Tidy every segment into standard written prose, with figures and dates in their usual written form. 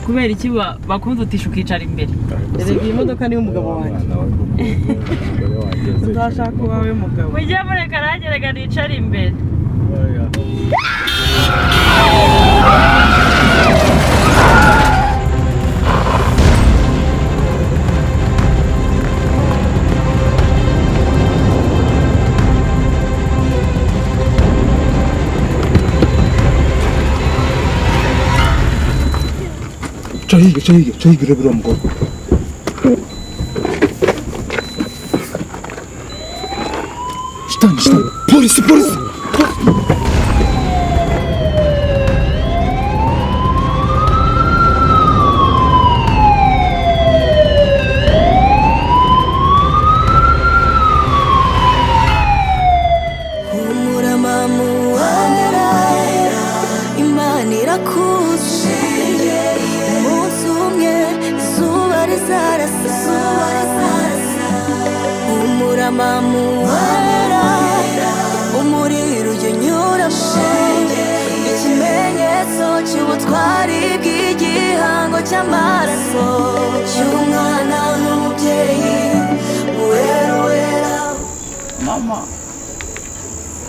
kubera iki bakunze utisha ukicara imbere reba iyi modoka niyo umugabo wanjye uzashaka uwawe mugabo mujye mureka nagerega nicara imbere 저희 그래브로 한번 거. 시탄 포리스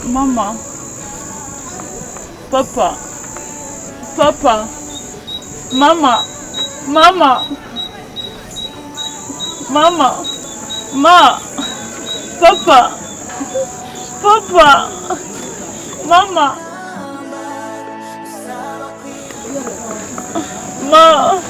Mama, Papa, Mama, Ma, Papa, Mama, Ma.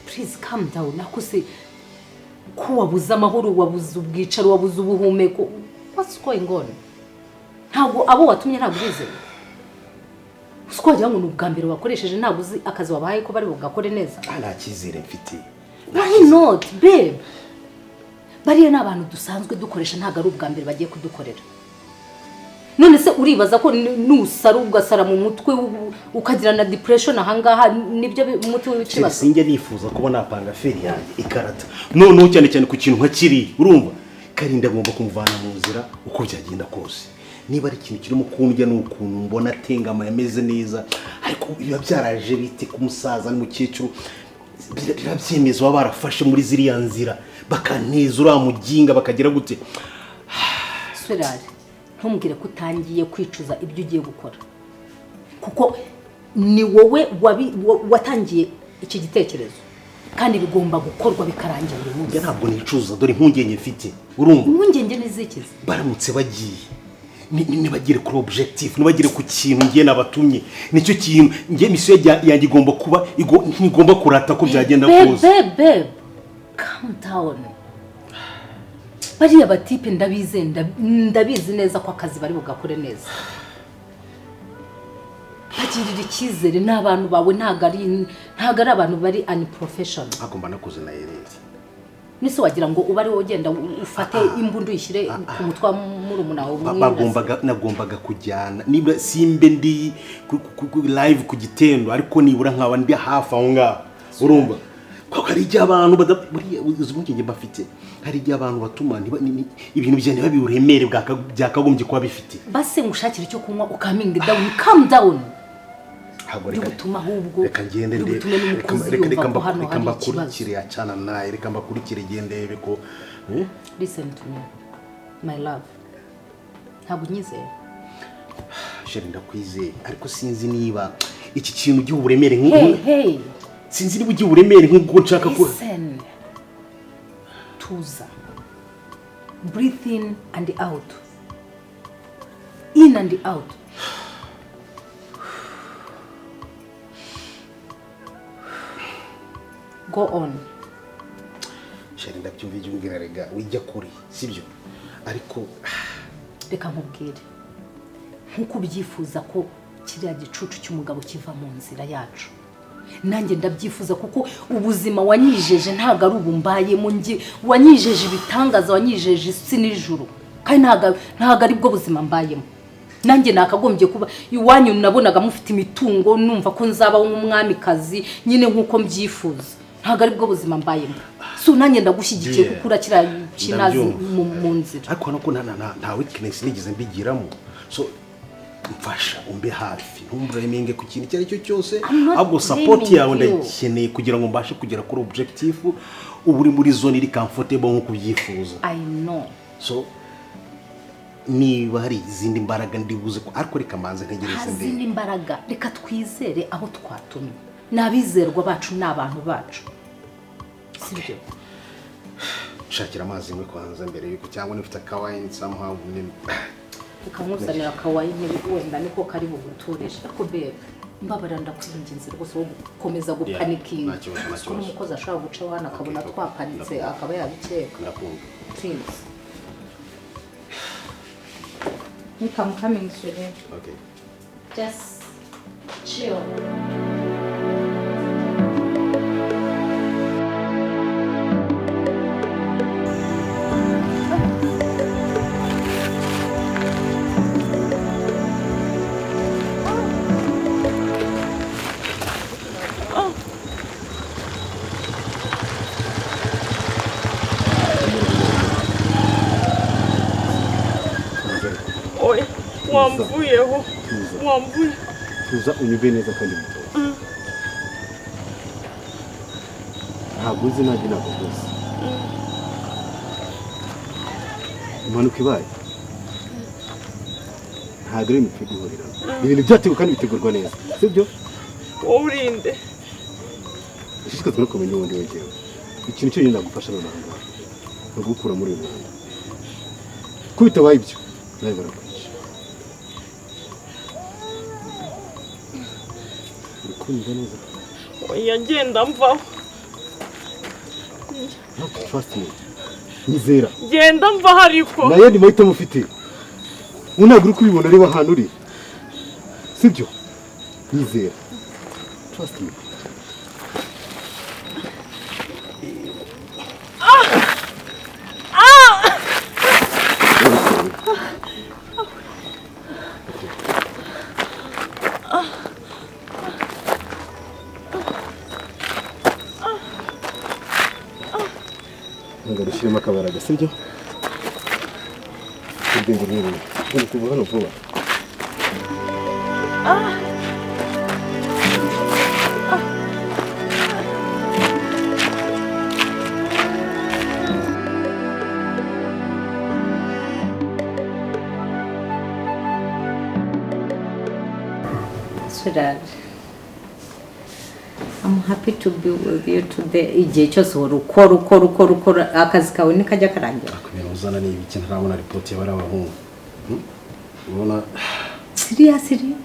Please calm down. Nakuse ko wabuza amahoro, wabuza ubwicaro, wabuza ubuhumeko. What's going on? Ntabwo abo watumye ntabwo bize. Usko wagira ngo n'ubwambere wakoresheje ntabwo uzi akazi wabahaye ko bari bugakore neza. Nta kizere mfite. Why not, babe? Bariya n'abantu dusanzwe dukoresha ntabwo ari ubwambere bagiye kudukorera. None se uribaza ko nusara ugasara mu mutwe ukagira na depression ahangaha nibyo umutwe w'ikibazo. Singe nifuza kubona apanga feri yanjye ikarata. None cyane cyane ku kintu nkakiri urumva Karinda ngomba kumuvana mu nzira uko byagenda kose. Niba ari ikintu kirimo kundya n'ukuntu mbona tengama yameze neza ariko biba byaraje bite ku musaza n'umukecuru birabyemeza baba barafashe muri ziriya nzira bakaneza uramuginga bakagira gute. Swerari ntumubwire ko utangiye kwicuza ibyo ugiye gukora kuko ni wowe watangiye iki gitekerezo kandi bigomba gukorwa bikarangira buri munsi. Ntabwo nicuza dore impungenge mfite urumva. Impungenge nizikize baramutse bagiye nibagire kuri objective nibagire ku kintu ngiye nabatumye nicyo kintu ngiye misiyo yanjye igomba kuba igomba kurata ko byagenda kose. Babe calm down. Bariya batipe ndabizi neza ko akazi bari bugakore neza. Bagirira icyizere n'abantu bawe ntago ari abantu bari unprofessional. Agomba nakuze na yerezi. Nise wagira ngo uba ari ugenda ufate imbundu yishyire ku mutwa murumuna wawe. Nagombaga kujyana niba simbe ndi live ku gitendo ariko nibura nkaba ndi hafi aho ngaho urumva. Ko hari abantu uzumukenge bafite hari abantu batuma ibintu byane babiuremere byakagombye kuba bifite. Base ngushakira icyo kunywa ukaminga down, calm down. Reka gutuma ahubwo reka ngende reka mbakurikire acana naye reka mbakurikire gendebe ko listen to me my love. Ntabwo nyizeye. Sheri ndakwizeye ariko sinzi niba iki kintu cy'uburemere nk'uko sinzi niba cy'uburemere nk'uko nshaka ko. Listen. Tuza. Breathe in and out. In and out. Go on. Sheri ndabyumvije umbwira rega wijya kuri sibyo ariko reka nkubwire nkuko ubyifuza ko kiriya gicucu cy'umugabo kiva mu nzira yacu nanjye ndabyifuza kuko ubuzima wanyijeje ntago ari ubumbayemo ngi wanyijeje ibitangaza wanyijeje isi n'ijuru kandi ntago ari bwo buzima mbayemo. Nanjye nakagombye kuba iwanyu nabonaga mufite imitungo numva ko nzaba umwamikazi nyine nkuko mbyifuza ntago ari bwo buzima mbayemo. so nanjye ndagushyigikiye kuko urakira kinazi mu nzira ariko nuko nta weakness nigeze mbigiramo so mfasha umbe hafi ntumbureminge ku kintu cyari cyo cyose ahubwo support yawe ndakeneye kugira ngo mbashe kugera kuri objective uburi muri zone iri comfortable nko kubyifuza. I know. So niba hari izindi mbaraga ndibuze ko ariko reka manze ntegereze mbere. Izindi mbaraga reka twizere aho twatumye. Nabizerwa bacu n'abantu bacu. Sibyo. Shakira amazi mwe kwanza mbere yuko cyangwa nifite kawaii somehow ukamuzanira kawaii wenda niko kari buguturisha ariko bebe mbabara ndakwinginze rwose wo gukomeza gupanikinga kuko umukozi ashaka guca wana akabona twapanitse akaba yabikeka. Please. I'm coming soon. Okay. Just chill. Wamvuyeho wamvuye tuza unyube neza kandi muto ntabwo uzi nanjye ntabwo rwose impanuka ibaye ntabwo ari imipfu guhurira ibintu byateguwe kandi bitegurwa neza sibyo wowe urinde ushishikazwa no kumenya ubundi wegewe ikintu cyonyine nagufasha nonaha ngaha ni ugukura muri uyu muhanda ko bitabaye ibyo nawe barakwica urukundo neza oya ngenda mvaho trust me nizera genda mvaho ariko nayo ni mahitamo ufite ntabwo uri kubibona reba ahantu uri sibyo nizera trust me. Ngarishiremo akabaraga sibyo ubwenge rero uri kuva hano vuba Sweetheart, I'm happy to be with you today. Igihe cyose ukora akazi kawe nikajya karangira. Akubera uzana ni ibiki ntarabona report y'abari abahungu. Ubona Seriously?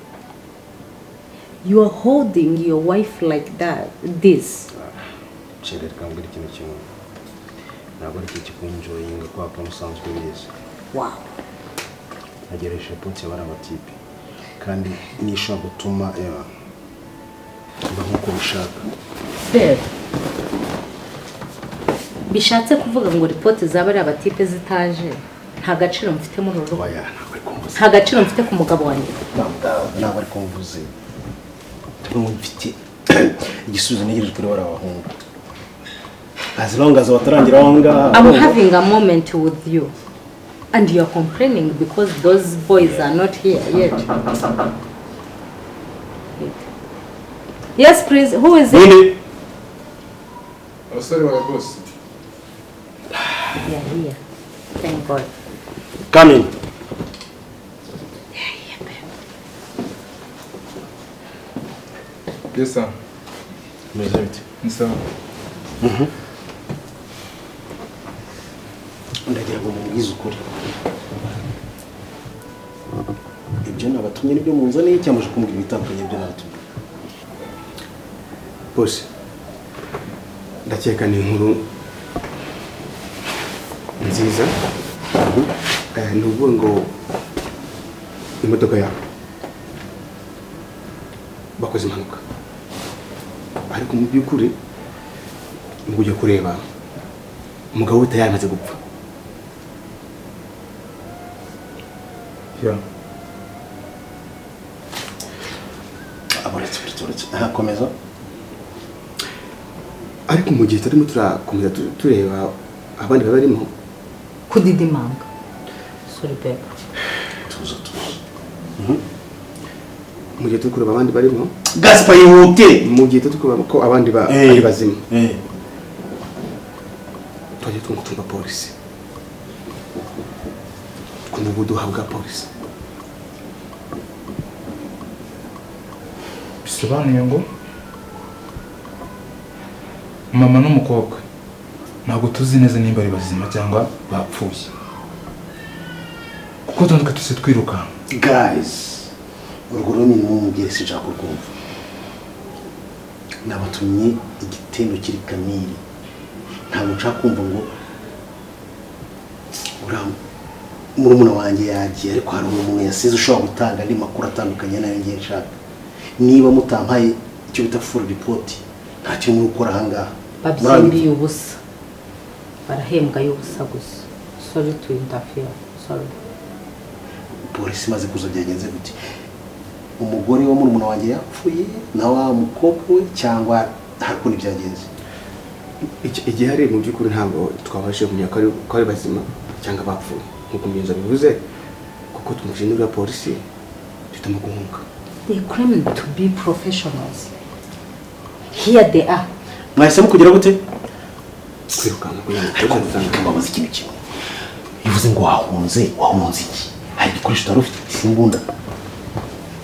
You are holding your wife like that. This. Chere kambwira ikintu kimwe. Ntabwo ari iki kunjoyinga kwa kwa musanzwe bize. Wow. Nagereshe report y'abari abatipe. Kandi nishobora gutuma mba nkuko bishaka. Bishatse kuvuga ngo report zaba ari abatipe zitaje nta gaciro mfite muri uru rugo. Nta gaciro mfite ku mugabo wanjye. Ntabwo ari kumvuze. Tumufite igisubizo negereje kuri wari abahungu. As long as watarangira wanga. I'm having a moment with you. And you're complaining because those boys are not here yet. Yes, please. Who is it? Oh, sorry, my boss. Yeah, here. Thank God. Come in. Yeah, babe. Yes, sir. Mezert. Yes, sir. Ndagira ngo mubwize ukuri. Ibyo nabatumye nibyo munzaniye cyangwa je kumbwira bitandukanye ibyo nabatumye. Boss. Ndakeka ni inkuru nziza. Nuvuga ngo imodoka yawe bakoze impanuka. Ariko mu byukuri ngo ujye kureba umugabo we tayari amaze gupfa. Yeah. Aboretse. Komeza. ariko mu gihe turimo turakomeza tureba abandi barimo kudidimanga. Sorry babe. tuza mu gihe turi kureba abandi barimo Gaspar yihute mu gihe turi kureba ko abandi ari bazima twaje twumva polisi ku mubuduha bwa polisi bisobanuye ngo mama n'umukobwa ntabwo tuzi neza nimba ari bazima cyangwa bapfuye kuko tundika tuse twiruka. guys urwo runini mumubwire sinshaka kurwumva nabatumye igitendo kiri Kamiri ntabwo nshaka kumva ngo murumuna wanjye yagiye ariko hari umuntu yasize ushobora gutanga andi makuru atandukanye nayo ngiye nshaka niba mutampaye icyo bita full report nta kintu muri gukora ahangaha Babyimbiye ubusa barahembwa y'ubusa gusa. Sorry to interfere. Sorry. polisi maze kuza byagenze gute umugore wa murumuna wanjye yapfuye na wa mukobwa cyangwa hariko n'ibyagenze igihe hari mu by'ukuri ntabwo twabashije kumenya ko ari bazima cyangwa bapfuye nk'uko mugenzi bivuze kuko tumushinzwe polisi tutamo guhunga. They claim to be professionals. Here they are. mwahisemo kugira gute kwirukana kugira ngo babaze ikintu kimwe bivuze ngo wahunze iki hari igikoresho utari ufite simbunda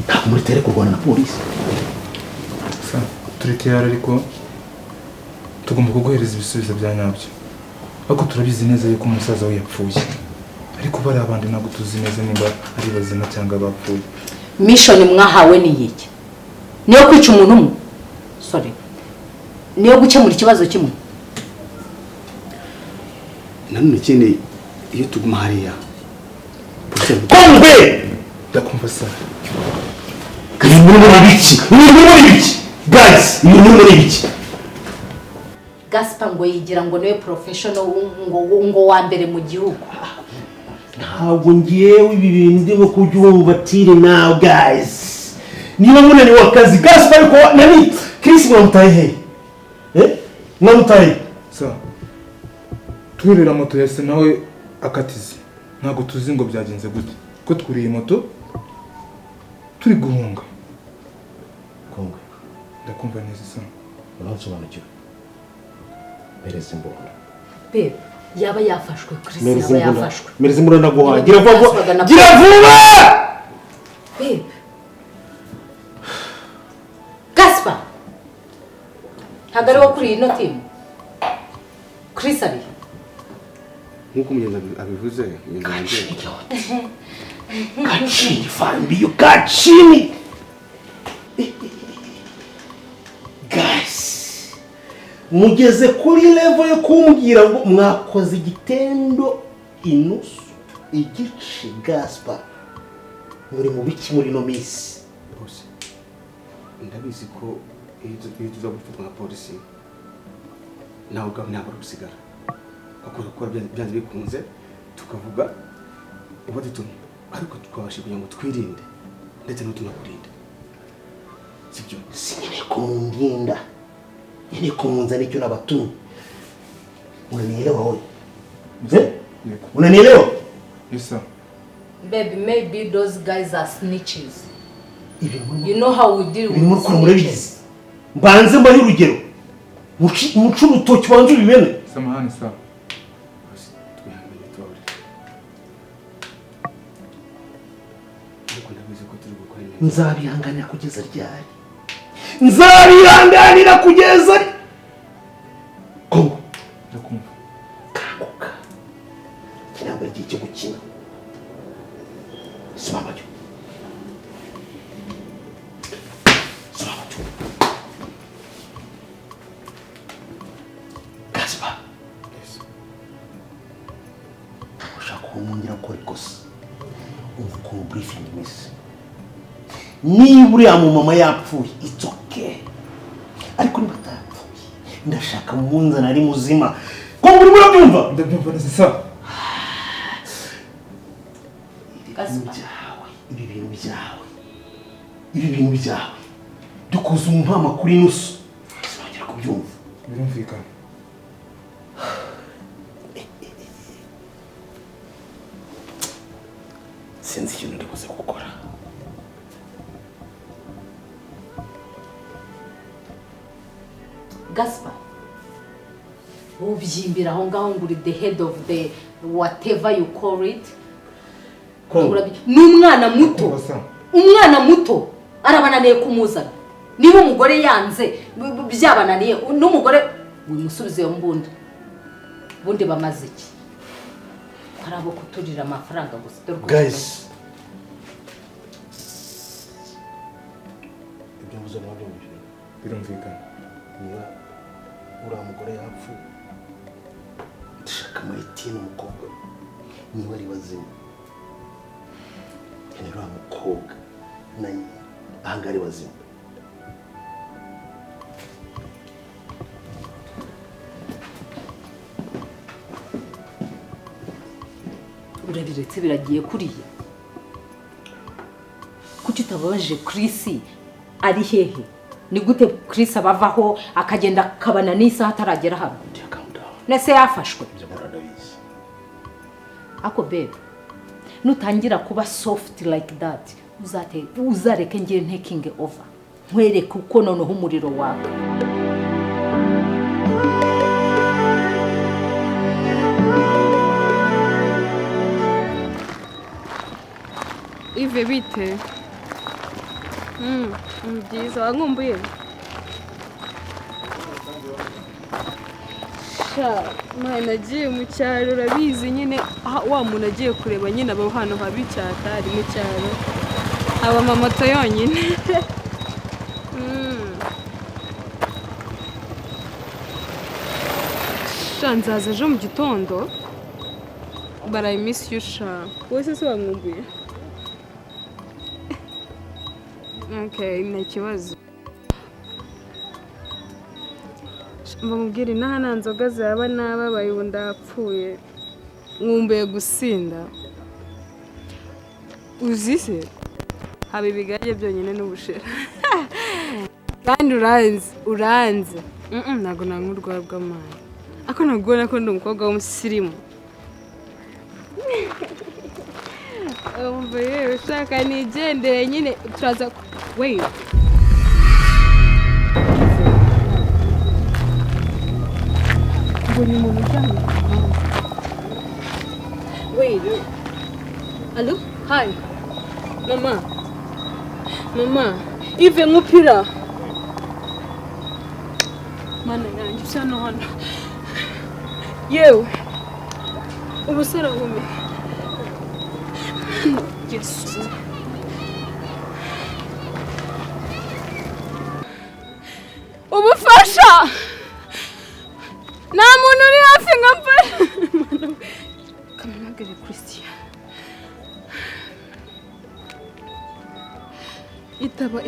ntabwo muri tere kurwana na polisi turi tayari ariko tugomba kuguhereza ibisubizo bya nyabyo ariko turabizi neza yuko umusaza we yapfuye ariko bari abandi ntabwo tuzi neza nimba ari bazima cyangwa bapfuye. Mission mwahawe ni iki? Niyo kwica umuntu umwe? Sorry. Niyo gukemura ikibazo kimwe? nanone ikindi iyo tuguma hariya kombe ndakumva sana muri biki guys muri biki Gaspar ngo yigira ngo niwe professional ngo wa mbere mu gihugu. ntabwo ngiyewe ibi bintu ndimo kubyumva tire now guys niba munani wakazi Gaspar ko nani Chris mwamutaye mwamutaye sa twirira moto yase nawe akatize ntabwo tuzi ngo byagenze gute ko twuriye moto turi guhunga. kongwe ndakumva neza sana uransobanukiwe mereze mbona Babe, yaba yafashwe Chris yaba yafashwe. mereze mbona naguhaye gira vuba Babe. Gaspar. Hagari kuri ino team. Chris ari. nk'uko mugenzi abivuze kachini fambiyo kachini guys mugeze kuri level yo kumbwira ngo mwakoze igitendo inusu igice Gaspar muri mu biki muri no miss bose ndabizi ko iyo tuza gufatwa na polisi nawe ubwawe ntabwo gusigara bakora byanze bikunze tukavuga uba dutumye ariko tukabasha kugira ngo twirinde ndetse n'utunakurinda sibyo sinye ko mundinda nyine ko munzana icyo nabatumye unanielewa wewe unanielewa yes sir. Baby, maybe those guys are snitches. You know how we deal with snitches. mbanze mbaye urugero mucu rutoki banze ubibene samahani sa nzabihanganira kugeza ryari nzabihanganira kugeza kongo ndakumva kanguka kinamba igihe cyo gukina simama cyo Gaspar ushaka kumwongera gukora ikosa umukuru briefing miss niba uriya mumama yapfuye it's okay ariko niba atapfuye ndashaka munzana ari muzima ko muri murabyumva ndabyumva neza sa ibi bintu byawe dukoze umumpama kuri nusu sinongera kubyumva birumvikana. sinzi ikintu ndi buze gukora. Gaspar, ubyimbira aho ngaho ngo uri the head of the whatever you call it. N'umwana muto, umwana muto arabananiye kumuzana. Niba umugore yanze byabananiye n'umugore wimusubize yo mbunda. Bundi bamaze iki? Harabo kuturira amafaranga gusa. Guys, ibyo mvuze nabyo birumvikana. niba uriya mugore yapfuye ndashaka amayitini umukobwa niba ari bazima kandi uriya mukobwa nayo ahanga ari bazima. Urabiretse biragiye kuriya. Kuki utababaje Chris ari hehe? Ni gute Chris abavaho akagenda kabana nisa hataragera hano? Nese yafashwe. Ako babe, nutangira kuba soft like that, uzareke ngiye taking over. Nkwereke uko noneho umuriro waka. Ive bite? Byiza wankumbuye. Sha, nagiye mu cyaro urabizi nyine wa muntu agiye kureba nyine abo hano habi cyata ari mu cyaro. Aba amamoto yonyine. Sha nzaza ejo mu gitondo. But I miss you sha. Wese se wankumbuye? Okay, nta kibazo. Mbamubwira inaha nta nzoga zaba nababaye ubu ndapfuye. Nkumbuye gusinda. Uzise? Haba ibigage byonyine n'ubushera. Kandi uranze. Ntago nankurwa bw'amani. Ako nagubona ko ndi umukobwa w'umusirimu. Umvuye ushaka nigendeye nyine turaza. Wait. Mbonye umuntu ujyanye. Wait. Hello? Hi. Mama. Ive nkupira. Mana yanjye usa no hano. Yewe. Ubusara bume. Yes. Ubufasha. Nta muntu uri hafi nkamfasha. Kamagere Christian. Itaba.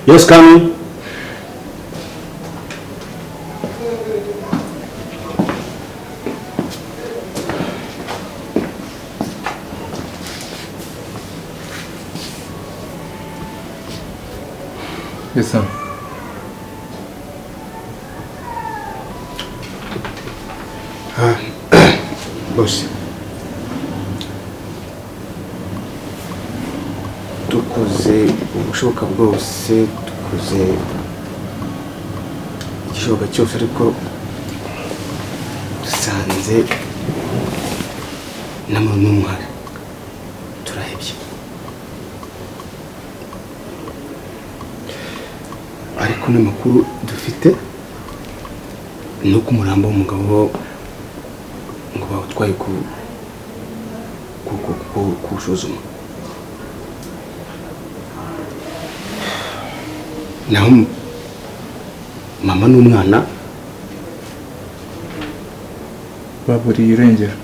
Yes, coming. Yes, sir. Boss. Dukoze ubushoboka bwose, dukoze igishoboka cyose ariko dusanze nta muntu n'umwe uhari. Turahebye. Ariko n'amakuru dufite ni uko umurambo w'umugabo ngo bawutwaye kuwusuzuma. Naho mama n'umwana baburiye irengero.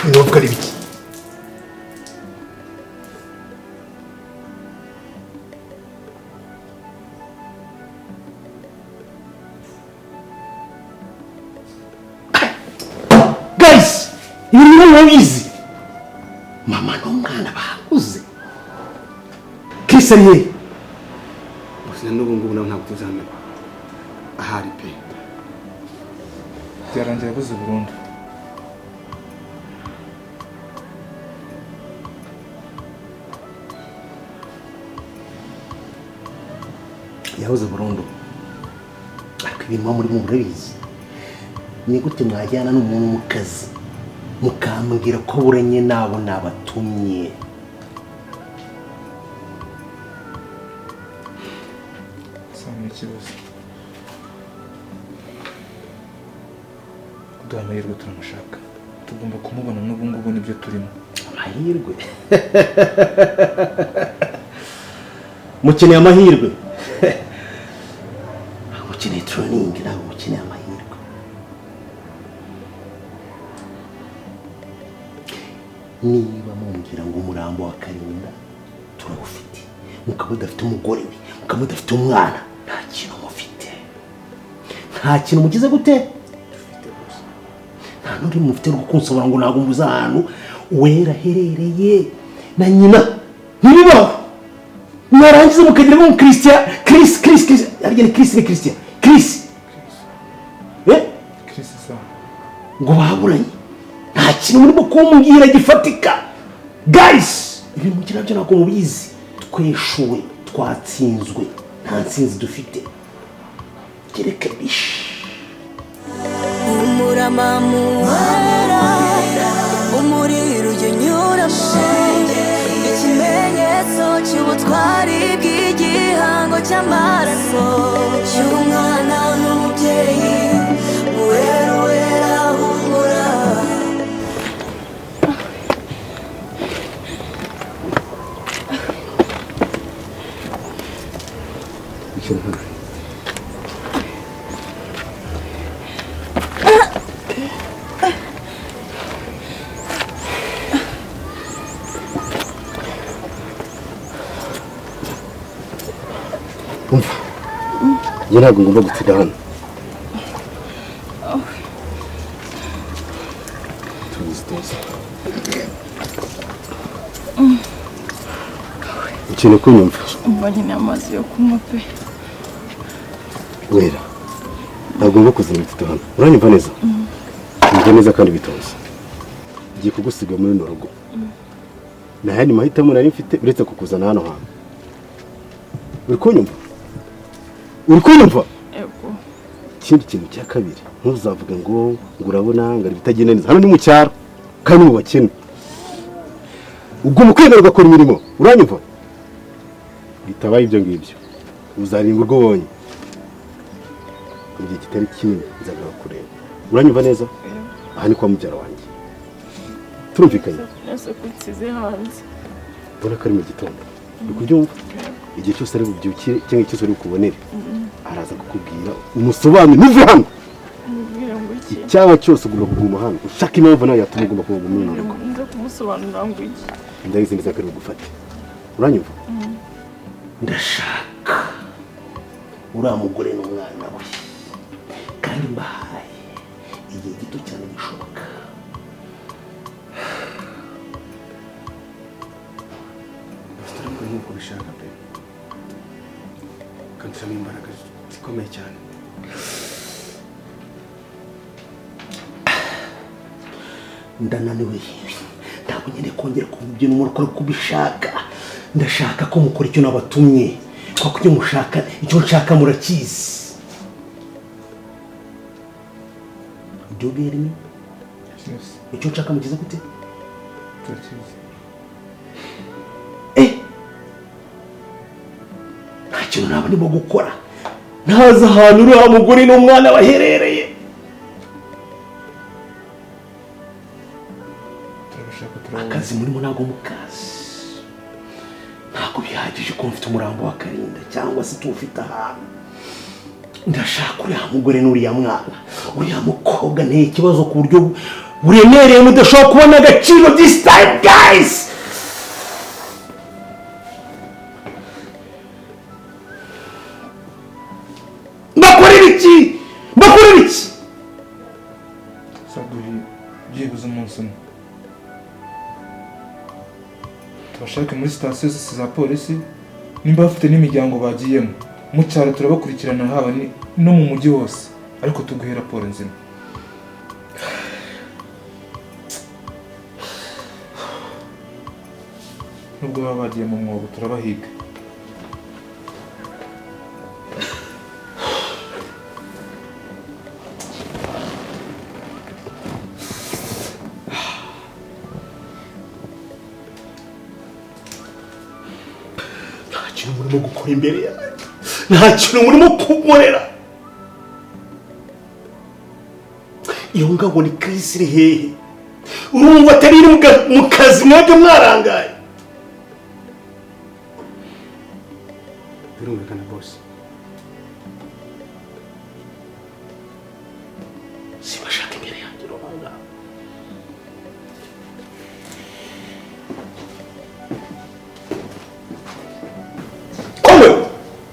Nubwo ari biki? Guys, ibi ni mwabizi. Mama n'umwana bakuze. Kisa ye. Gusa n'ubu ngubu ntabwo tuzamenya. Ahari pe. Byarangiye abuze burundu. Yahoze burundu. Ariko ibintu muri murabizi. Ni gute mwajyana n'umuntu mu kazi mukambwira ko buranye nabo nabatumye? Samwe ikibazo. Kuduha amahirwe turamushaka. Tugomba kumubona n'ubu ngubu nibyo turimo. Amahirwe? Mukeneye amahirwe? Mukeneye training ntabwo mukeneye amahirwe. Niba mumbwira ngo umurambo wa Karinda turawufite, mukaba udafite umugore we, mukaba udafite umwana, nta kintu mufite. Nta kintu mugize gute? Dufite gusa. Nta n'uri mufite rwo kunsobora ngo ntabwo mbuze ahantu wera herereye na nyina. Ntibibaho. Mwarangiza mukagira ngo Christian, Chris, arya ni Christian. Chris sa. Ngo baburanye. Nta kintu murimo kumbwira gifatika. Guys, ibintu mugira byo nako mubizi. Tweshuwe, twatsinzwe. Nta nsinzi dufite. Kereka bish. Umuramamu umuriro unyuramo, ikimenyetso cy'ubutwari bw'igihango cy'amaraso cy'umwana n'umubyeyi wera humura. Njye ntabwo ngomba gutinda hano. Ukeneye kunyumva? Umva nyine amazi yo kunywa pe. Wera, ntabwo ngomba kuzana ibitito hano. Uranyumva neza? Nyumva neza kandi bitonze. Ngiye kugusiga muri no rugo. Nta yandi mahitamo nari mfite uretse kukuzana hano hantu. Uri kunyumva? Uri kunyumva? Yego. Ikindi kintu cya kabiri, ntuzavuga ngo urabona ngari bitagenda neza. Hano ni mu cyaro kandi mu bakene. Ubwo mukwemera ugakora imirimo. Uranyumva? Bitabaye ibyo ngibyo. Uzaringa urwo bonye. Igihe kitari kinini nzaga kureba. Uranyumva neza? Aha ni kwa mubyara wanjye. Turumvikanye? Nase kutsize hanze. Bona kari mu gitondo. Uri kubyumva? Igihe cyose ari bubyukire cyangwa cyose ari kubonera. Araza kukubwira umusobanuro nuve hano. Mubwira ngo iki? Icyaha cyose ugomba kuguma hano. Ushaka impamvu nawe yatuma ugomba kuba mu rugo. Nza kumusobanurira ngo iki? Ndabizi neza ko ari bugufate. Uranyumva? Ndashaka uriya mugore n'umwana we kandi mbahaye igihe gito cyane gishoboka. Bafite nk'uko bishaka pe. Kandi ushyiramo imbaraga zikomeye cyane. Ndananiwe. Ntabwo nyine kongera kumubwira umuntu ko kubishaka. Ndashaka ko mukora icyo nabatumye. Kwa kujya mushaka icyo nshaka murakizi. Do you hear me? Yes. Icyo nshaka mugize gute? Turakizi. Nta kintu naba ndimo gukora. Ntazi ahantu uriya mugore n'umwana baherereye. Akazi murimo ntabwo mukazi. Ntabwo bihagije ko mfite umurambo wa Karinda cyangwa se tuwufite ahantu. Ndashaka uriya mugore n'uriya mwana. Uriya mukobwa nteye ikibazo ku buryo uremereye mudashobora kubona agaciro this time guys. Mbakorera iki Saduhi byibuze umunsi umwe tubashake muri sitasiyo zose za polisi nimba bafite n'imiryango bagiyemo mu cyaro turabakurikirana haba no mu mujyi wose ariko tuguhe raporo nzima. Nubwo baba bagiye mu mwobo turabahiga. Murimo gukora imbere yawe nta kintu murimo kumurera. Iyo ngabo ni Chris iri hehe? Urumva atari mu kazi mwebwe mwarangaye? Birumvikana boss. Sibashaka imbere yanjye rubanga.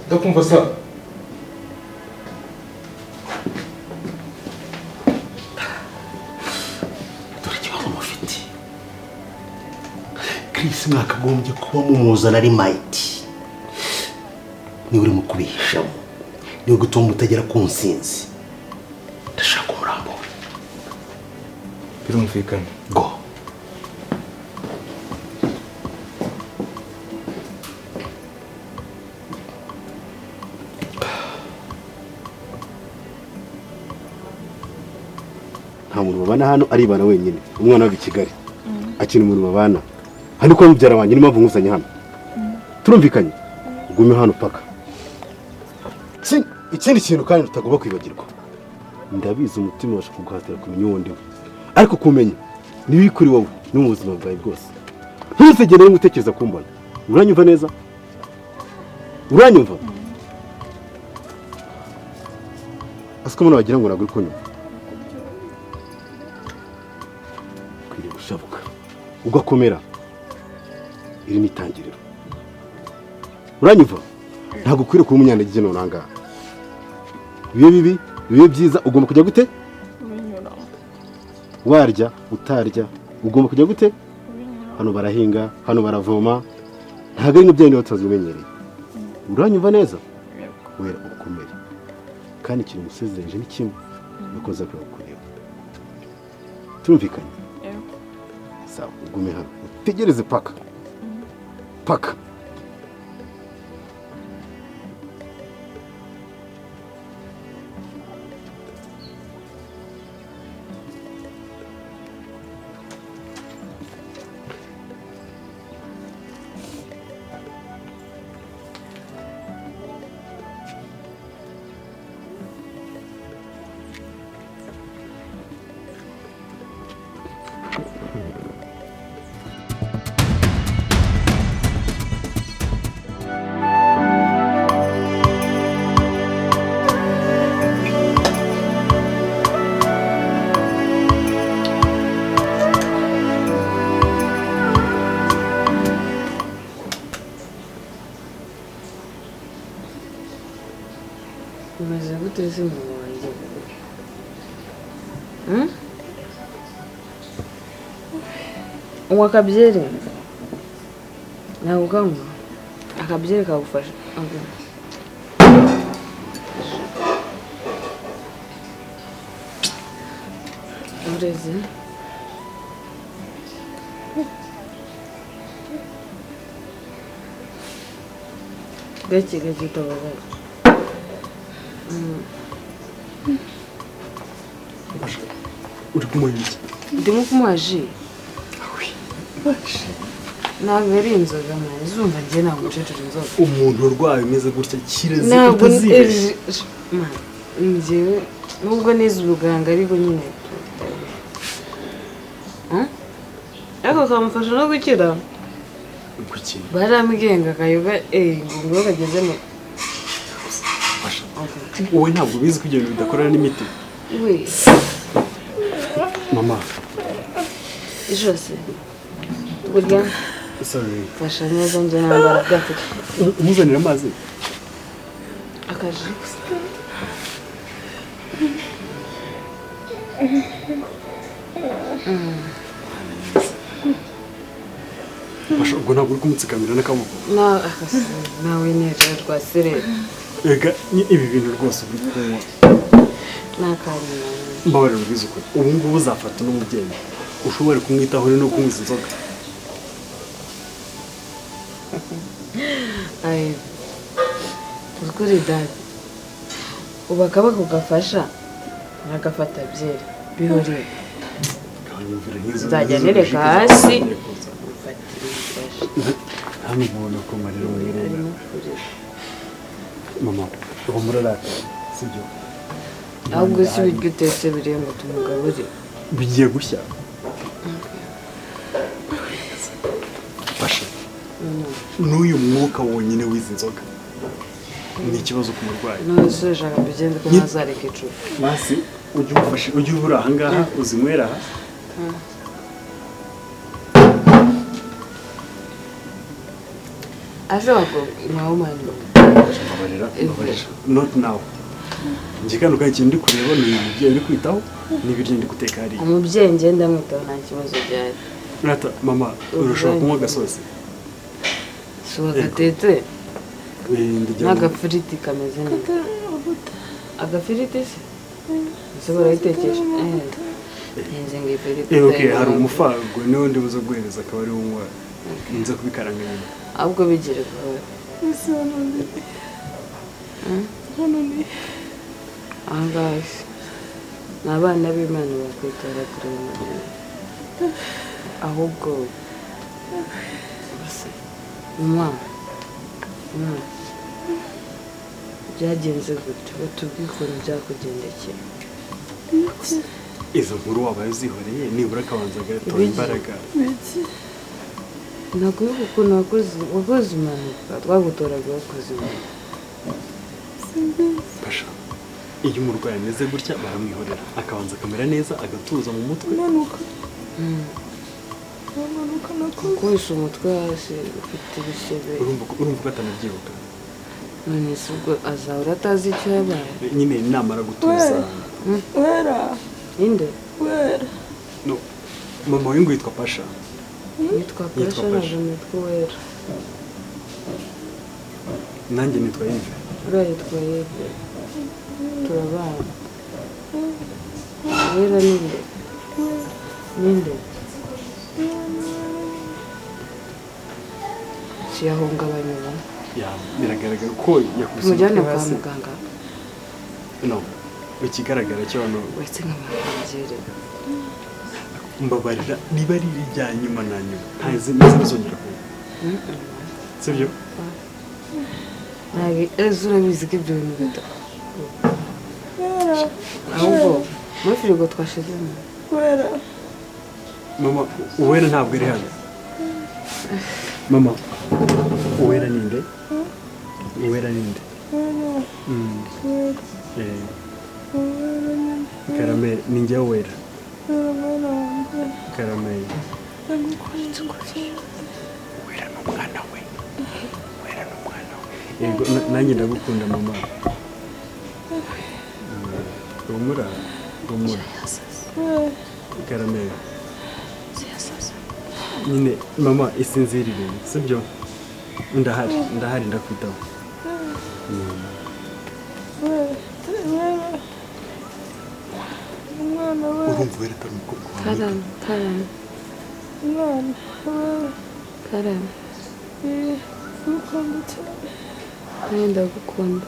Ndakumva sa dore ikibazo mufite. Chris mwakagombye kuba mumuzana ari mighty. Ni uri mu kubihishamo. Ni gutuma mutagera ku nsinzi. Ndashaka umurambo. birumvikana. Go. Nta muntu babana hano aribana wenyine. Umwana wa Kigali akina umuntu babana. Hano ko mubyara wanjye ni mpamvu nkusanye hano. Turumvikanye. Gume hano paka. Ikindi kintu kandi tutagomba kwibagirwa. Ndabizi umutima washa kuguhatira kumenya uwo ndiwe. Ariko kumenya niba kuri wowe no mu buzima bwawe bwose. Ntuzegere ngutekereza kumbona. Uranyumva neza? Uranyumva? Asiko umuntu wagira ngo naguri kunyuma. Kwiriye gushabuka. Ugakomera. Iri mitangiriro. Uranyumva? Ntabwo kwiriye kuba umunyantege none anga. Bibe byiza ugomba kujya gute? Warya utarya ugomba kujya gute? Hano barahinga, hano baravoma. Ntabwo ari nk'ibyo batazumenyereye. Uranyumva neza? Wera ukomere. Kandi ikintu musezereje ni kimwe ukoza kureba. Turumvikanye? Sawa, ugume hano. Utegereze paka. Paka. Umeze gute se mama wanjye? Unywa akabyeri? Ntabwo ukanywa? Akabyeri kagufasha? Ureze? Gake utababara. Uri kumuha iki? Ndimo kumuha ji. Ntabwo ari inzoga mwana, izumva njye ntabwo uceceka inzoga. Umuntu urwaye umeze gutya kireze Ntabwo utazibeshye. njyewe nubwo nize ubuganga ariko nyine ariko kamufasha no gukira. Kuki? Baramwigenga kayoga ngo kagezemo. Wowe ntabwo ubizi ko ibyo bintu bidakorana n'imiti. We Mama. Ijosi. Burya Sorry. fasha neza njye nambara gafite. Umuzanira amazi. Akaje. Basha ubwo ntabwo uri kumutsikamira n'akaboko. Nawe neza rwasire. Ega ibi bintu rwose uri kunywa. Nakanya. Mbabarira ubwiza ukuri. Ubu ngubu uzafata n'umubyeyi. Ushobora kumwitaho no kunywa inzoga. Ay. Ukuri dad. Ubu akaboko gafasha nagafata byeri bihuriye. Nzajya nereka hasi. Hano ubona ko marira wirira. Mama, ubu muraraka sibyo? Ahubwo si ibiryo utetse biriye ngo tumugaburire. Bigiye gushya. Basha. N'uyu mwuka wonyine w'izi nzoga ni ikibazo ku murwayi. None se ushaka bigende ko ntazareka icupa. Basi ujye ubura aha ngaha uzinywera aha. Ave wako mwaumani. Not now. Njikano ka ikintu ndi kureba ni ibyo uri kwitaho n'ibiryo ndi guteka hari. Umubyeyi ngenda mwitaho nta kibazo byari. Rata mama urashobora kunywa gasosi. Suwa gatete. N'agafiriti kameze neza. Agafiriti se? Ese barayitekesha? Nze ngifiriti. Okay, hari umufago niwo ndi buzo guhereza akaba ari unywa. Nze kubikaranga nyuma. Ahubwo bigire kwawe. Angahe. N'abana b'Imana bakwitora kuri Mariya. Ahubwo mama byagenze gute batubwiye ukuntu byakugendekeye. Izo nkuru wabaye uzihoreye nibura akabanza agatora imbaraga. Nakwibuka ukuntu wakoze impanuka twagutoraga wakoze impanuka. Pasha iyo umurwayi ameze gutya baramwihorera akabanza akamera neza agatuza mu mutwe. Kubisha umutwe hasi ufite ibisebe. Urumva ko atanabyibuka. None se ubwo azahora atazi icyo yabaye. Nyine namara gutuza. Wera. Inde? Wera. No. Mama we ngo yitwa Pasha. Yitwa Pasha ntabwo nitwa Wera. Nanjye nitwa Yves. Uriya yitwa Yves. Turabana. Wera ninde? Ninde? Yahungabanye ba? Biragaragara ko yakubise umujyane kwa muganga. No, ikigaragara cyo hano wese nk'amagere. Mbabarira niba ari irya nyuma na nyuma ntazi bizongera kuba. Sibyo? Nagi urabizi ko ibyo bintu bita. Ahubwo muri firigo twashizemo. Wera. Mama, Uwera ntabwo iri hano. Mama, Uwera ninde? Uwera ninde? Karame, ni njye Uwera. Karame. Uwera ni umwana we. Uwera ni umwana we. Yego, nanjye ndagukunda mama. Rumura. Karame. Nyine mama isinzirire sibyo ndahari ndakwitaho. Umwana we urumva wera atari umukobwa wawe. Karame umwana we Karame ukunda cyane ndagukunda.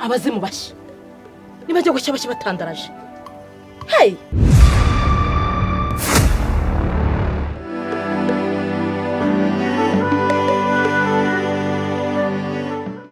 abazimu bashya nibajya gushya bashya batandaraje hey